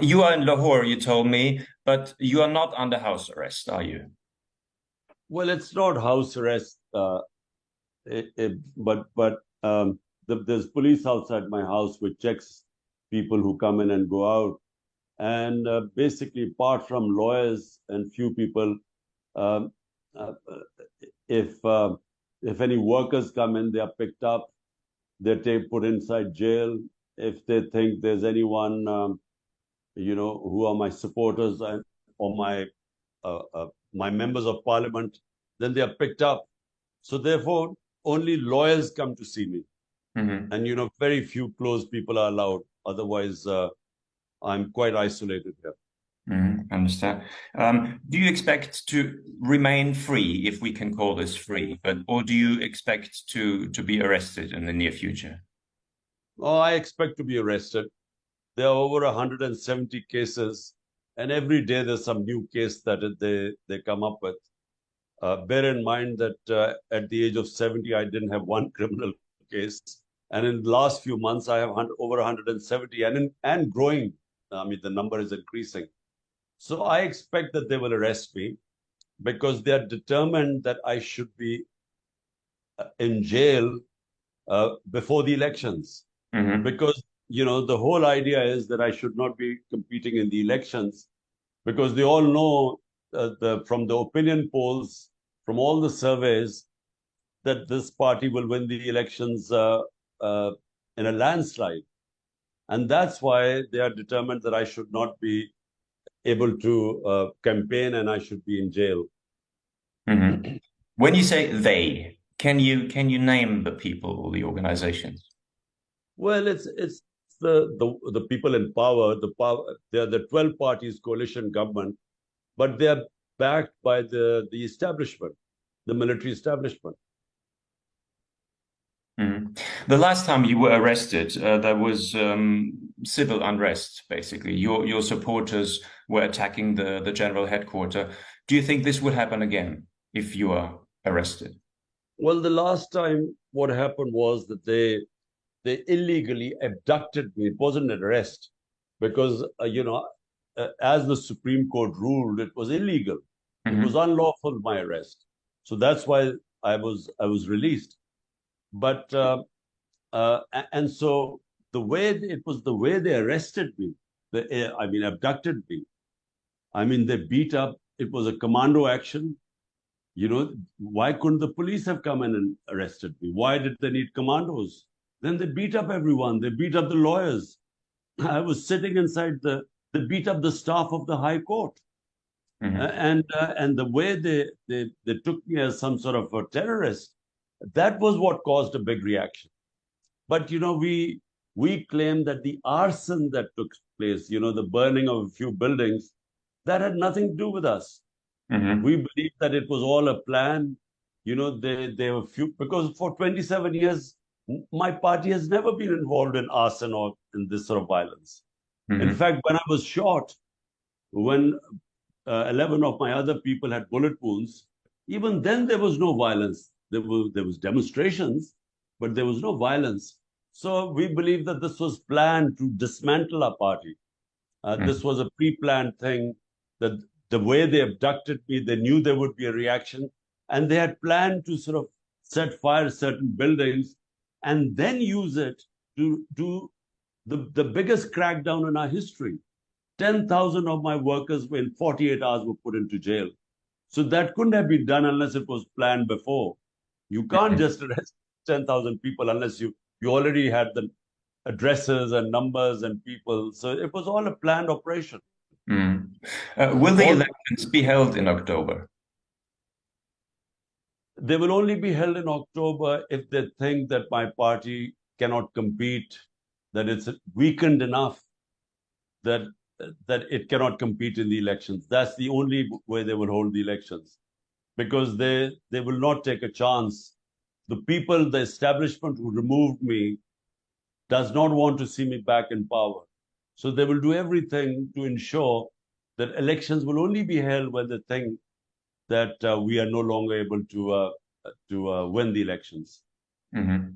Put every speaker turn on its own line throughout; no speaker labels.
You are in Lahore, you told me, but you are not under house arrest, are you?
Well, it's not house arrest, but there's police outside my house which checks people who come in and go out. And basically, apart from lawyers and few people, um, uh, if uh, if any workers come in, they are picked up, they're put inside jail. If they think there's anyone, who are my supporters or my members of parliament, then they are picked up. So therefore, only lawyers come to see me,
Hmm.
and very few close people are allowed. Otherwise, I'm quite isolated here.
Understand. Do you expect to remain free, if we can call this free, or do you expect to be arrested in the near future?
Oh, I expect to be arrested. There are over 170 cases, and every day there's some new case that they come up with. Bear in mind that at the age of 70, I didn't have one criminal case. And in the last few months, I have over 170 and growing. I mean, the number is increasing. So I expect that they will arrest me because they are determined that I should be in jail before the elections.
Hmm.
Because, the whole idea is that I should not be competing in the elections because they all know from the opinion polls, from all the surveys, that this party will win the elections uh, in a landslide. And that's why they are determined that I should not be able to campaign and I should be in jail.
Hmm. When you say they, can you name the people or the organizations?
Well, it's the people in power. The power. They are the 12 parties coalition government, but they are backed by the establishment, the military establishment.
Mhm. The last time you were arrested, there was civil unrest, basically. Your supporters were attacking the general headquarters. Do you think this would happen again if you are arrested?
Well, the last time what happened was that they illegally abducted me. It wasn't an arrest because as the Supreme Court ruled, it was illegal. It was
Hmm.
unlawful my arrest. So that's why I was released. But and so the way they arrested me, I mean abducted me. I mean they beat up. It was a commando action. Why couldn't the police have come in and arrested me? Why did they need commandos? Then they beat up everyone. They beat up the lawyers. I was sitting inside they beat up the staff of the High Court.
Hmm.
And the way they took me as some sort of a terrorist, that was what caused a big reaction. But we claim that the arson that took place, the burning of a few buildings, that had nothing to do with us. We
Hmm.
believe that it was all a plan. They were few because for 27 years, my party has never been involved in arson or in this sort of violence. In
Hmm.
fact, when I was shot, when 11 of my other people had bullet wounds, even then there was no violence. There was demonstrations, but there was no violence. So we believe that this was planned to dismantle our party. This was a pre-planned thing. That the way they abducted me, they knew there would be a reaction, and they had planned to sort of set fire to certain buildings and then use it to do the biggest crackdown in our history. 10,000 of my workers in 48 hours were put into jail. So that couldn't have been done unless it was planned before. You can't
Hmm.
just arrest 10,000 people unless you already had the addresses and numbers and people. So it was all a planned operation.
Hmm. Will the
All
elections be held in October?
They will only be held in October if they think that my party cannot compete, that it's weakened enough that that it cannot compete in the elections. That's the only way they will hold the elections because they will not take a chance. The people, the establishment who removed me, does not want to see me back in power. So they will do everything to ensure that elections will only be held when they think that we are no longer able to win the elections.
Hmm.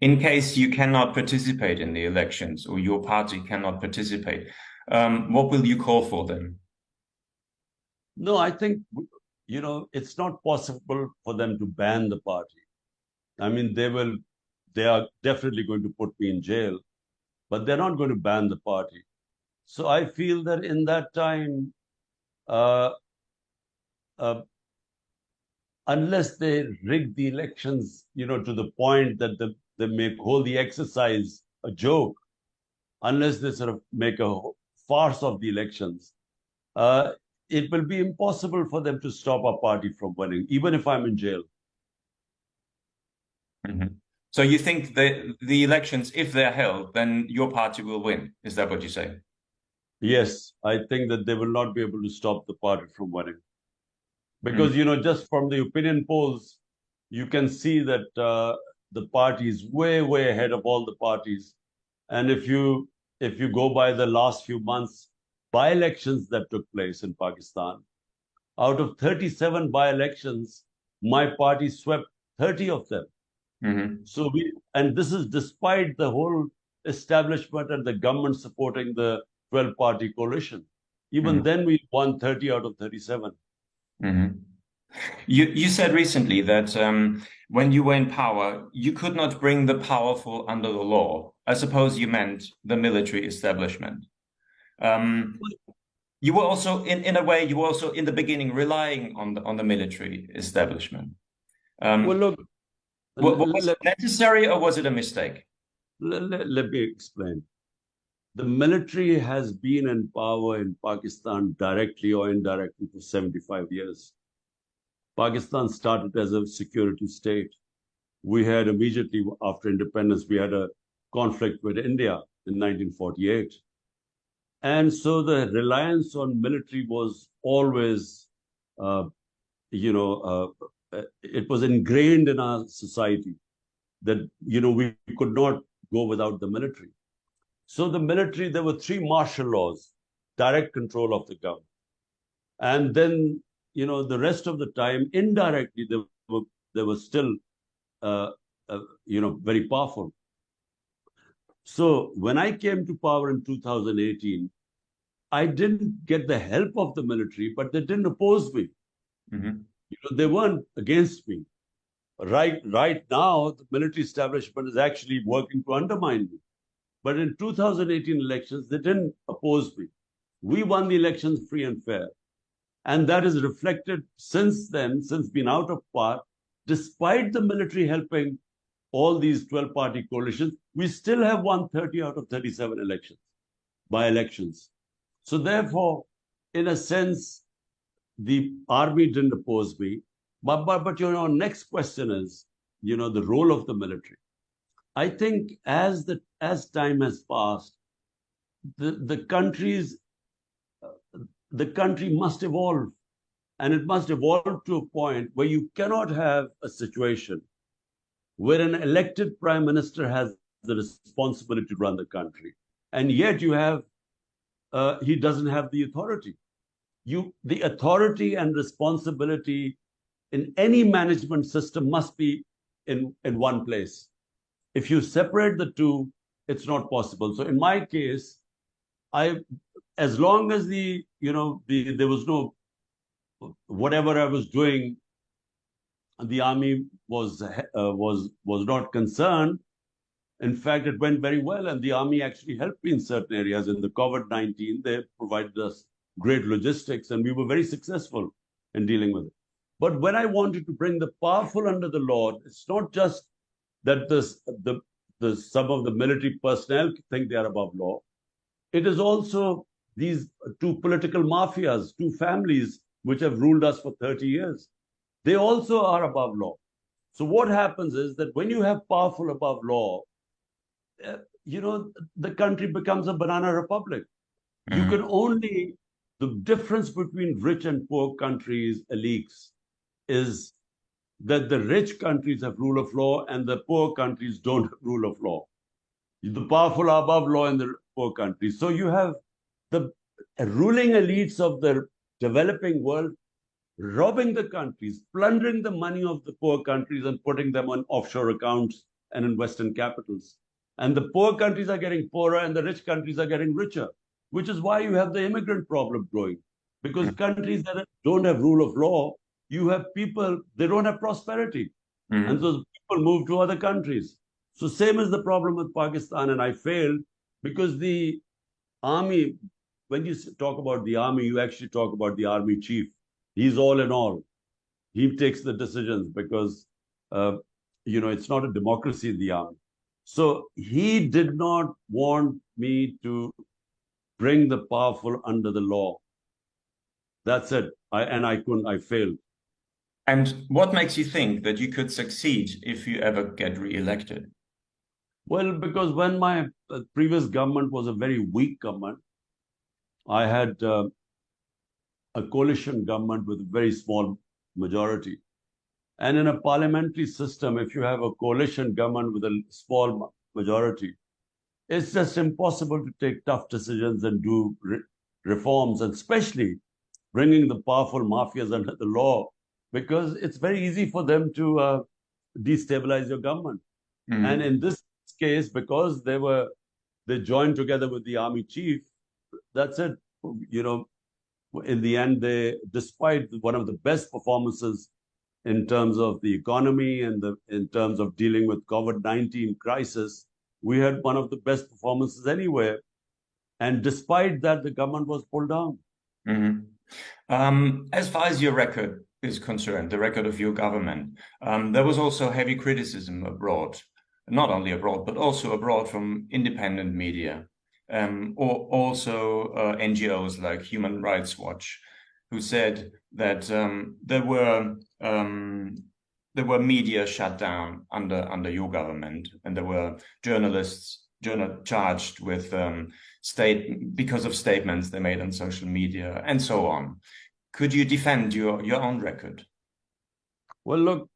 In case you cannot participate in the elections or your party cannot participate, What will you call for then?
No, I think, it's not possible for them to ban the party. I mean, they are definitely going to put me in jail, but they're not going to ban the party. So I feel that in that time, uh, uh, unless they rig the elections, to the point that they make hold the exercise a joke, unless they sort of make a farce of the elections, uh, it will be impossible for them to stop our party from winning, even if I'm in jail.
Mhm. So you think that the elections, if they're held, then your party will win? Is that what you say?
Yes, I think that they will not be able to stop the party from winning.
Mm.
Because, just from the opinion polls, you can see that the party is way, way ahead of all the parties. And if you go by the last few months by-elections that took place in Pakistan, out of 37 by-elections, my party swept 30 of them.
Hmm.
And this is despite the whole establishment and the government supporting the 12-party coalition. Even
Hmm.
then, we won 30 out of 37.
Hmm. You said recently that when you were in power, you could not bring the powerful under the law. I suppose you meant the military establishment. Um, you were also, in a way, you were also in the beginning relying on the military establishment.
Well,
Um,
look,
was it
let,
necessary or was it a mistake?
let me explain. The military has been in power in Pakistan directly or indirectly for 75 years. Pakistan started as a security state. We had immediately after independence, we had a conflict with India in 1948. And so the reliance on military was always, uh, it was ingrained in our society that, we could not go without the military. So the military, there were three martial laws, direct control of the government. And then, the rest of the time, indirectly, they were still, uh, very powerful. So when I came to power in 2018, I didn't get the help of the military, but they didn't oppose me.
Hmm.
They weren't against me. Right now, the military establishment is actually working to undermine me. But in 2018 elections, they didn't oppose me. We won the elections free and fair. And that is reflected since then, since being out of power, despite the military helping all these 12-party coalitions, we still have won 30 out of 37 elections, by elections. So therefore, in a sense, the army didn't oppose me. But next question is, the role of the military. I think as time has passed, the countries the country must evolve, and it must evolve to a point where you cannot have a situation where an elected prime minister has the responsibility to run the country, and yet he doesn't have the authority. The authority and responsibility in any management system must be in one place. If you separate the two, it's not possible. So in my case, I as long as there was no, whatever I was doing, the army was not concerned. In fact, it went very well, and the army actually helped me in certain areas. In the COVID-19, they provided us great logistics, and we were very successful in dealing with it. But when I wanted to bring the powerful under the law, it's not just that the some of the military personnel think they are above law. It is also these two political mafias, two families which have ruled us for 30 years. They also are above law. So what happens is that when you have powerful above law, uh, the country becomes a banana republic. You can
Hmm.
only, the difference between rich and poor countries, elites, is that the rich countries have rule of law and the poor countries don't have rule of law. The powerful are above law in the poor countries. So you have the ruling elites of the developing world robbing the countries, plundering the money of the poor countries and putting them on offshore accounts and in Western capitals. And the poor countries are getting poorer and the rich countries are getting richer. which is why you have the immigrant problem growing. Because countries that don't have rule of law, you have people, they don't have prosperity. And so people move to other countries. So same is the problem with Pakistan, and I failed because the army, when you talk about the army, you actually talk about the army chief. He's all in all. He takes the decisions because, it's not a democracy in the army. So he did not want me to bring the powerful under the law. That's it. I couldn't, I failed.
And what makes you think that you could succeed if you ever get re-elected?
Well, because when my previous government was a very weak government, I had a coalition government with a very small majority. And in a parliamentary system, if you have a coalition government with a small majority, it's just impossible to take tough decisions and do reforms, and especially bringing the powerful mafias under the law, because it's very easy for them to destabilize your government. And in this case, because they joined together with the army chief, that's it. In the end, despite one of the best performances in terms of the economy and in terms of dealing with COVID-19 crisis, we had one of the best performances anywhere. And despite that, the government was pulled down.
As far as your record is concerned, the record of your government, there was also heavy criticism abroad, not only abroad, but also abroad from independent media, or also NGOs like Human Rights Watch, who said that there were media shut down under your government, and there were journalists charged with because of statements they made on social media and so on. Could you defend your own record?
Well, look,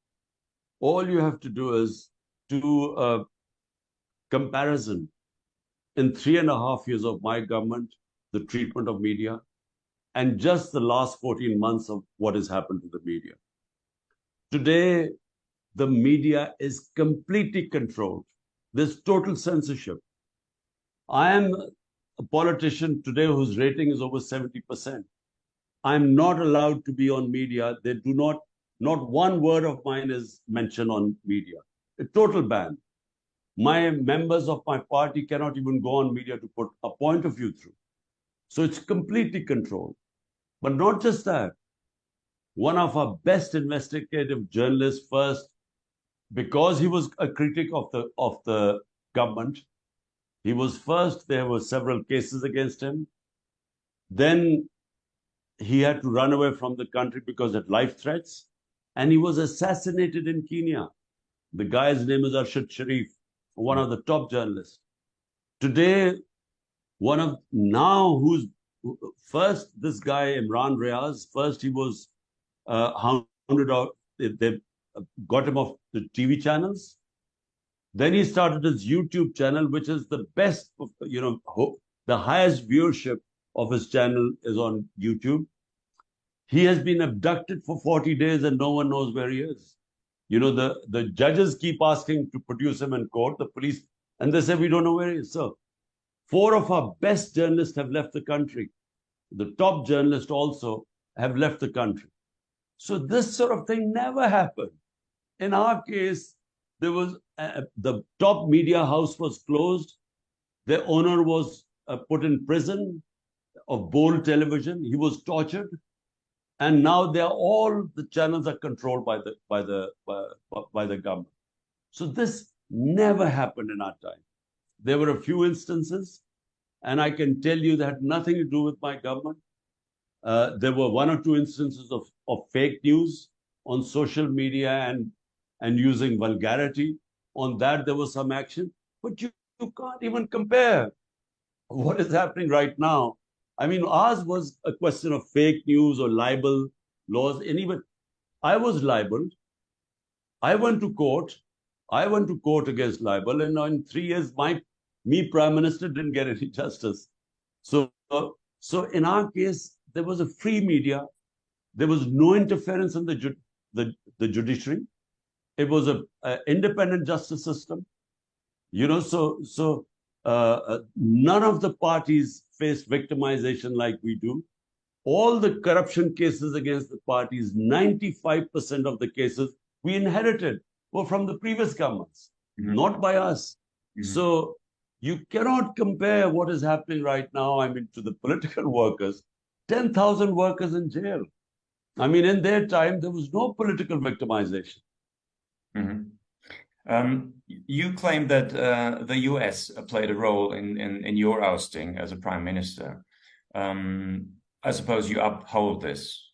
all you have to do is do a comparison. In 3.5 years of my government, the treatment of media, and just the last 14 months of what has happened to the media. Today, the media is completely controlled. There's total censorship. I am a politician today whose rating is over 70%. I'm not allowed to be on media. They do not one word of mine is mentioned on media. A total ban. My members of my party cannot even go on media to put a point of view through. So it's completely controlled. But not just that. One of our best investigative journalists, first, because he was a critic of the government, he was first, there were several cases against him. Then he had to run away from the country because of life threats. And he was assassinated in Kenya. The guy's name is Arshad Sharif, one of the top journalists. Today, first, this guy, Imran Riaz, first he was hounded out. They got him off the TV channels. Then he started his YouTube channel, which is the best, the highest viewership of his channel is on YouTube. He has been abducted for 40 days and no one knows where he is. The judges keep asking to produce him in court, the police, and they say, we don't know where he is. So 4 of our best journalists have left the country. The top journalists also have left the country. So this sort of thing never happened. In our case, there was the top media house was closed. The owner was put in prison of Bold Television. He was tortured. And now all the channels are controlled by the government. So this never happened in our time. There were a few instances, and I can tell you that had nothing to do with my government. There were 1 or 2 instances of fake news on social media and using vulgarity. On that, there was some action. But you can't even compare what is happening right now. I mean, ours was a question of fake news or libel laws. And even I was libeled. I went to court. Against libel. And in 3 years, Prime Minister didn't get any justice. So in our case, there was a free media. There was no interference in the judiciary. It was an independent justice system. None of the parties faced victimization like we do. All the corruption cases against the parties, 95% of the cases we inherited were from the previous governments, not by us. So you cannot compare what is happening right now, I mean, to the political workers. 10,000 workers in jail. I mean, in their time, there was no political victimization.
You claim that the US played a role in your ousting as a prime minister. I suppose you uphold this.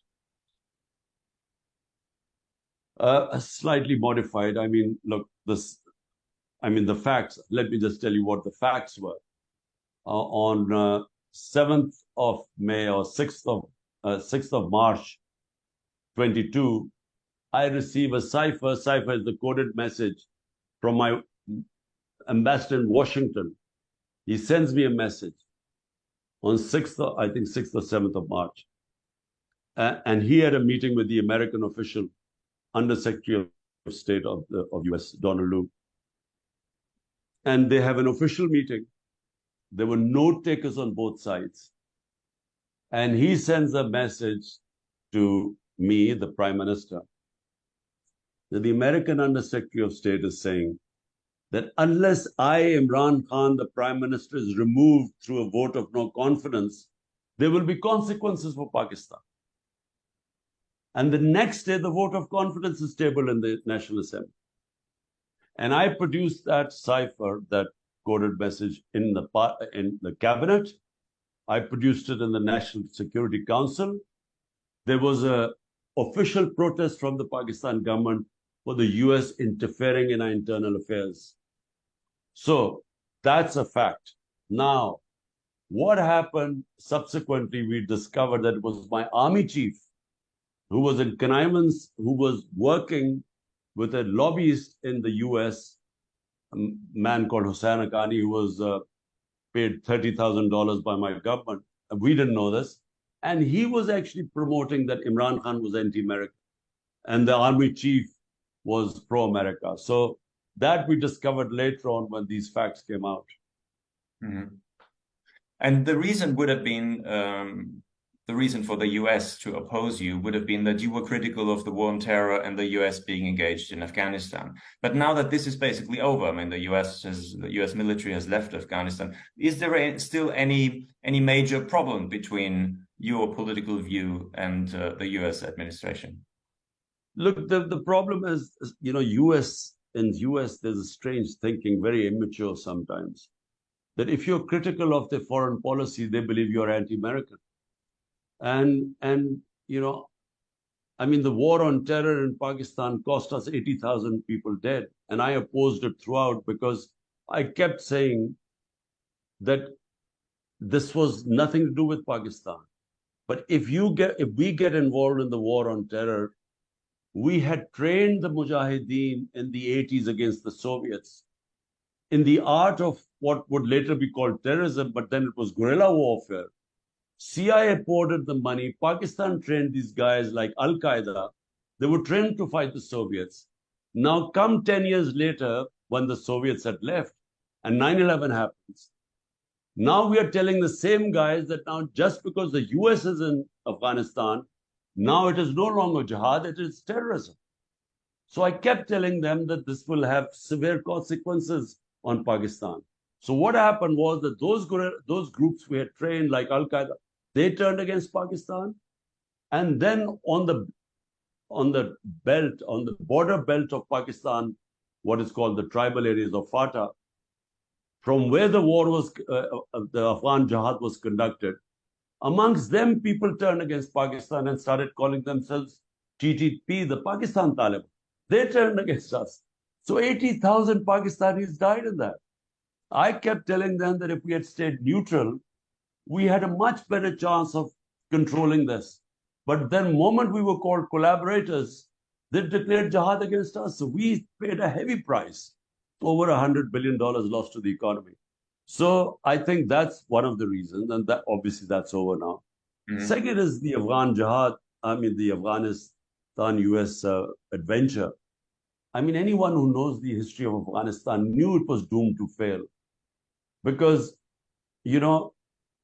Slightly modified. I mean, look, the facts, let me just tell you what the facts were. On 7th of May or 6th of March 22, I receive a cipher. Cipher is the coded message from my ambassador in Washington. He sends me a message on 6th or 7th of March. And he had a meeting with the American official, Undersecretary of State of US, Donald Lu. And they have an official meeting. There were note takers on both sides. And he sends a message to me, the Prime Minister, that the American Undersecretary of State is saying that unless I, Imran Khan, the Prime Minister, is removed through a vote of no confidence, there will be consequences for Pakistan. And the next day, the vote of confidence is tabled in the National Assembly. And I produced that cipher, that coded message in the cabinet. I produced it in the National Security Council. There was an official protest from the Pakistan government for the US interfering in our internal affairs. So that's a fact. Now, what happened subsequently, we discovered that it was my army chief who was in connivance, who was working with a lobbyist in the US, a man called Hussain Haqqani, who was paid $30,000 by my government. We didn't know this. And he was actually promoting that Imran Khan was anti-American and the army chief was pro-America. So that we discovered later on when these facts came out.
And the reason would have been, the reason for the US to oppose you would have been that you were critical of the war on terror and the US being engaged in Afghanistan. But now that this is basically over, I mean, the US military has left Afghanistan. Is there still any major problem between your political view and the US administration?
Look, the problem is, in US, there's a strange thinking, very immature sometimes, that if you're critical of their foreign policy, they believe you're anti-American. And I mean, the war on terror in Pakistan cost us 80,000 people dead. And I opposed it throughout because I kept saying that this was nothing to do with Pakistan. But if we get involved in the war on terror, we had trained the Mujahideen in the 80s against the Soviets in the art of what would later be called terrorism, but then it was guerrilla warfare. CIA poured in the money. Pakistan trained these guys like Al-Qaeda. They were trained to fight the Soviets. Now, come 10 years later, when the Soviets had left and 9/11 happens, now we are telling the same guys that now just because the US is in Afghanistan, now it is no longer jihad, it is terrorism. So I kept telling them that this will have severe consequences on Pakistan. So what happened was that those groups we had trained, like Al-Qaeda, they turned against Pakistan. And then on the border belt of Pakistan, what is called the tribal areas of FATA, from where the war was, the Afghan jihad was conducted, amongst them, people turned against Pakistan and started calling themselves TTP, the Pakistan Taliban. They turned against us. So 80,000 Pakistanis died in that. I kept telling them that if we had stayed neutral, we had a much better chance of controlling this. But then the moment we were called collaborators, they declared jihad against us. So we paid a heavy price, over $100 billion lost to the economy. So I think that's one of the reasons, and that obviously that's over now. Second is the Afghan jihad, the Afghanistan-US adventure. I mean, anyone who knows the history of Afghanistan knew it was doomed to fail. because, you know,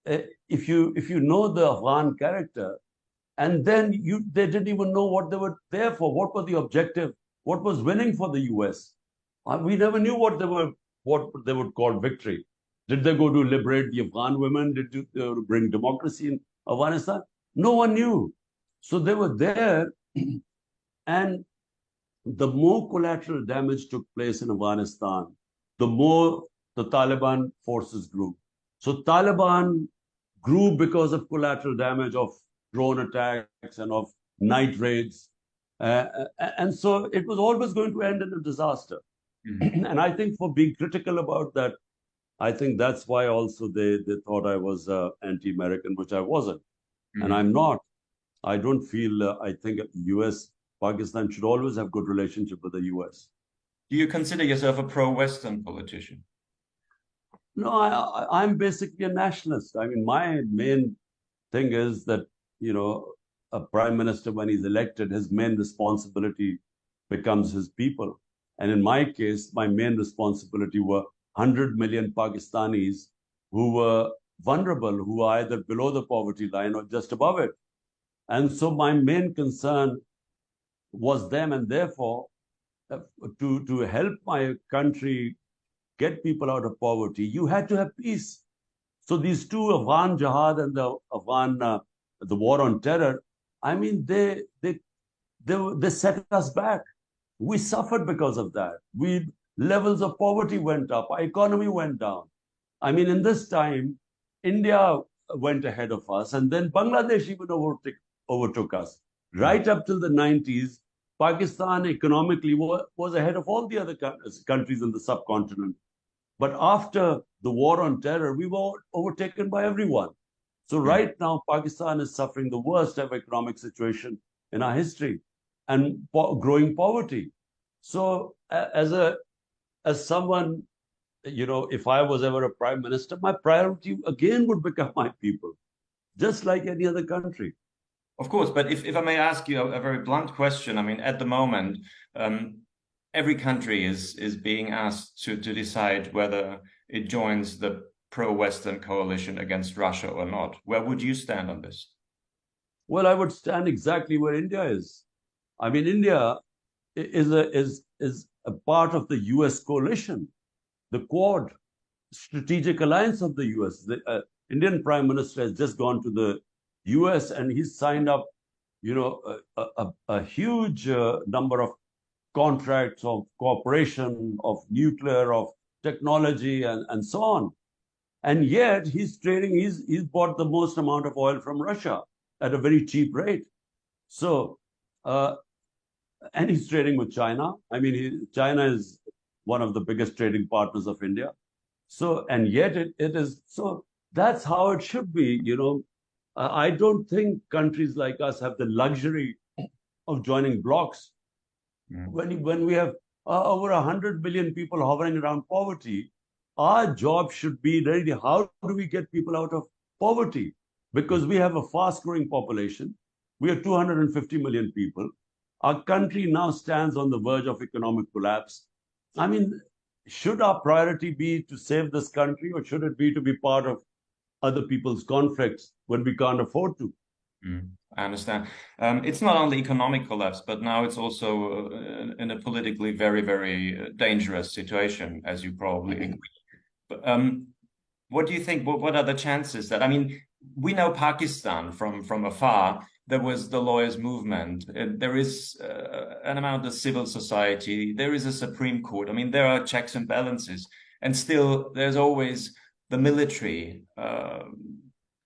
if you know the Afghan character, and then they didn't even know what they were there for. What was the objective? What was winning for the US? We never knew what they would call victory. Did they go to liberate the Afghan women? Did they bring democracy in Afghanistan? No one knew. So they were there, and the more collateral damage took place in Afghanistan, the more the Taliban forces grew. So Taliban grew because of collateral damage of drone attacks and of night raids. And so it was always going to end in a disaster.
Mhm.
And I think for being critical about that, I think that's why also they thought I was anti-American, which I wasn't. And
Mhm.
I'm not. I don't feel, I think US, Pakistan should always have good relationship with the US.
Do you consider yourself a pro-Western politician?
No, I'm basically a nationalist. I mean, my main thing is that, you know, a prime minister, when he's elected, his main responsibility becomes his people. And in my case, my main responsibility were 100 million Pakistanis who were vulnerable, who were either below the poverty line or just above it. And so my main concern was them, and therefore, uh, to help my country get people out of poverty, you had to have peace. So these two, Afghan Jihad and the Afghan, the war on terror, I mean, they set us back. We suffered because of that. We levels of poverty went up, our economy went down. I mean, in this time, India went ahead of us, and then Bangladesh even overtook us.
Mhm.
Right up till the 90s, Pakistan economically was ahead of all the other countries in the subcontinent. But after the war on terror, we were overtaken by everyone. So
Mhm.
right now, Pakistan is suffering the worst ever economic situation in our history and growing poverty. So as someone, you know, if I was ever a prime minister, my priority again would become my people, just like any other country.
Of course, but if I may ask you a very blunt question, I mean, at the moment, um, every country is being asked to decide whether it joins the pro-Western coalition against Russia or not. Where would you stand on this?
Well, I would stand exactly where India is. I mean, India is a part of the U.S. coalition, the Quad strategic alliance of the U.S. The Indian Prime Minister has just gone to the U.S. and he's signed up, you know, a huge number of contracts of cooperation, of nuclear, of technology, and so on. And yet he's bought the most amount of oil from Russia at a very cheap rate. So, uh, and he's trading with China. I mean, China is one of the biggest trading partners of India. So, and yet it is so that's how it should be. You know, I don't think countries like us have the luxury of joining blocs
Mm.
when we have over 100 million people hovering around poverty. Our job should be really how do we get people out of poverty? Because we have a fast growing population. We are 250 million people. Our country now stands on the verge of economic collapse. I mean, should our priority be to save this country or should it be to be part of other people's conflicts when we can't afford to?
Mm. I understand. It's not only economic collapse, but now it's also in a politically very, very dangerous situation, as you probably agree. But, what do you think? What are the chances that, I mean, we know Pakistan from afar. There was the lawyers' movement. There is an amount of civil society. There is a Supreme Court. I mean, there are checks and balances, and still there's always the military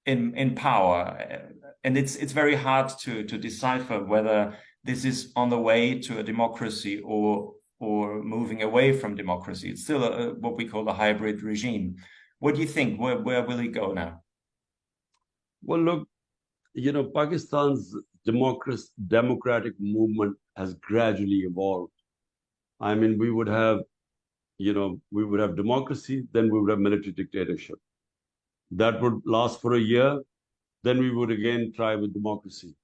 in power, and it's very hard to decipher whether this is on the way to a democracy or moving away from democracy. It's still what we call a hybrid regime. What do you think? Where will it go now?
Well, look, you know, Pakistan's democratic movement has gradually evolved. I mean, we would have democracy, then we would have military dictatorship. That would last for a year, then we would again try with democracy.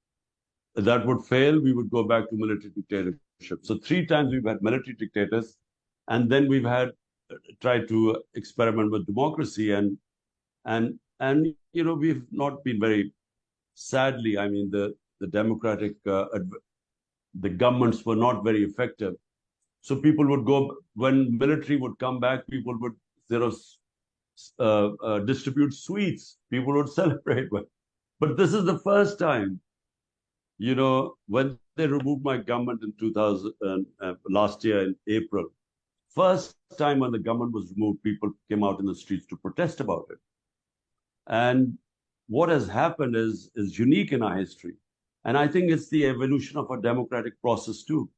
If that would fail, we would go back to military dictatorship. So three times we've had military dictators, and then we've had tried to experiment with democracy, and we've not been very, sadly, I mean, the democratic the governments were not very effective. So people would go, when military would come back, people would, you know, distribute sweets. People would celebrate. But this is the first time, when they removed my government in 2000, last year in April, first time when the government was removed, people came out in the streets to protest about it. And what has happened is unique in our history. And I think it's the evolution of a democratic process too.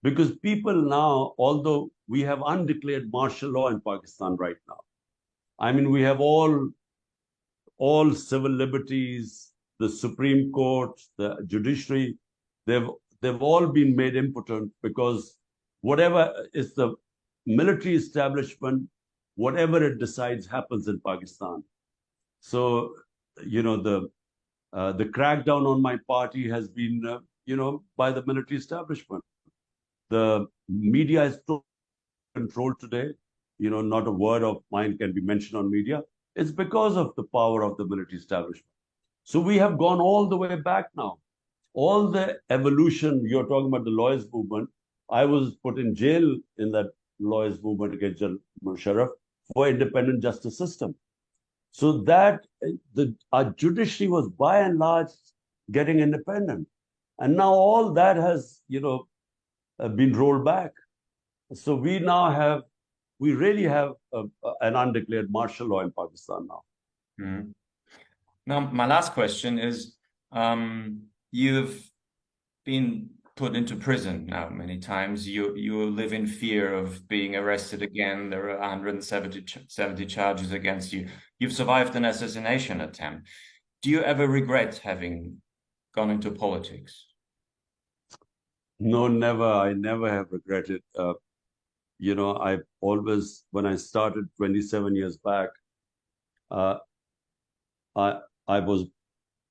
Because people now, although we have undeclared martial law in Pakistan right now, I mean, we have all civil liberties, the Supreme Court, the judiciary, they've all been made impotent because whatever is the military establishment, whatever it decides happens in Pakistan. So, the crackdown on my party has been, by the military establishment. The media is controlled today. Not a word of mine can be mentioned on media. It's because of the power of the military establishment. So we have gone all the way back now. All the evolution, you're talking about the lawyers' movement. I was put in jail in that lawyers' movement against General Musharraf for independent justice system. So that our judiciary was by and large getting independent. And now all that has, been rolled back. So we really have an undeclared martial law in Pakistan now.
Mm-hmm. Now, my last question is, you've been put into prison now many times. You live in fear of being arrested again. There are 170 charges against you. You've survived an assassination attempt. Do you ever regret having gone into politics?
No, never. I never have regretted. I always, when I started 27 years back, uh, I was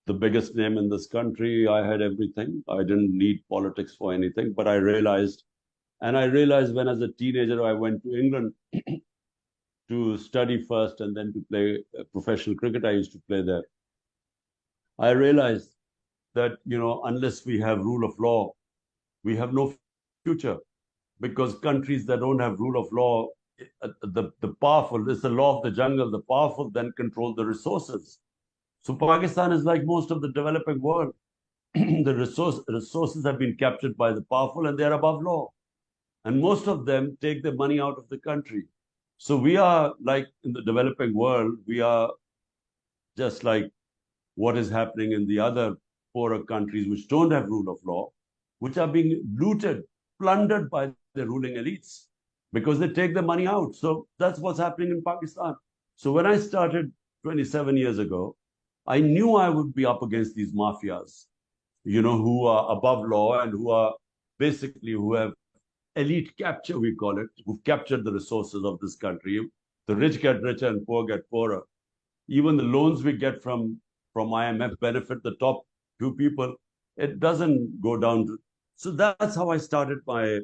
the biggest name in this country. I had everything. I didn't need politics for anything. But I realized when as a teenager, I went to England to study first and then to play professional cricket. I used to play there. I realized that, unless we have rule of law, we have no future, because countries that don't have rule of law, the powerful, it's the law of the jungle, the powerful then control the resources. So Pakistan is like most of the developing world. The resources have been captured by the powerful and they're above law. And most of them take the money out of the country. So we are like in the developing world, we are just like what is happening in the other poorer countries which don't have rule of law, which are being looted, plundered by the ruling elites because they take the money out. So that's what's happening in Pakistan. So when I started 27 years ago, I knew I would be up against these mafias, who are above law and who have elite capture, we call it, who've captured the resources of this country. The rich get richer and poor get poorer. Even the loans we get from IMF benefit the top few people. It doesn't go down to. So that's how I started my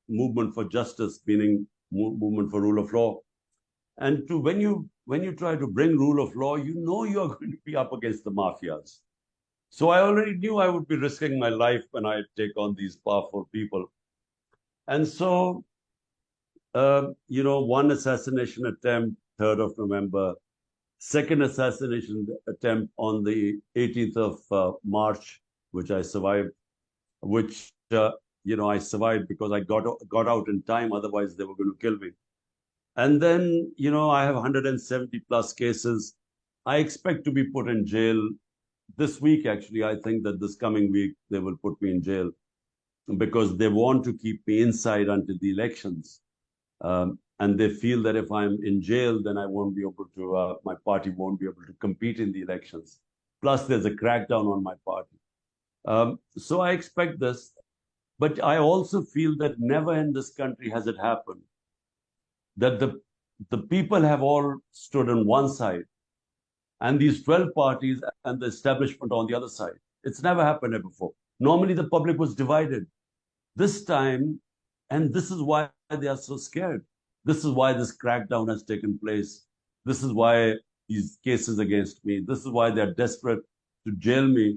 movement for justice, meaning movement for rule of law. And when you try to bring rule of law, you're going to be up against the mafias. So I already knew I would be risking my life when I take on these powerful people. And so, one assassination attempt, 3rd of November, second assassination attempt on the 18th of March, which I survived, which, I survived because I got out in time. Otherwise, they were going to kill me. And then, I have 170 plus cases. I expect to be put in jail this week, actually. I think that this coming week, they will put me in jail because they want to keep me inside until the elections. And they feel that if I'm in jail, then I won't be able to, my party won't be able to compete in the elections. Plus, there's a crackdown on my party. So I expect this. But I also feel that never in this country has it happened that the people have all stood on one side and these 12 parties and the establishment on the other side. It's never happened before. Normally, the public was divided. This time, and this is why they are so scared, This is why this crackdown has taken place. This is why these cases against me. This is why they're desperate to jail me.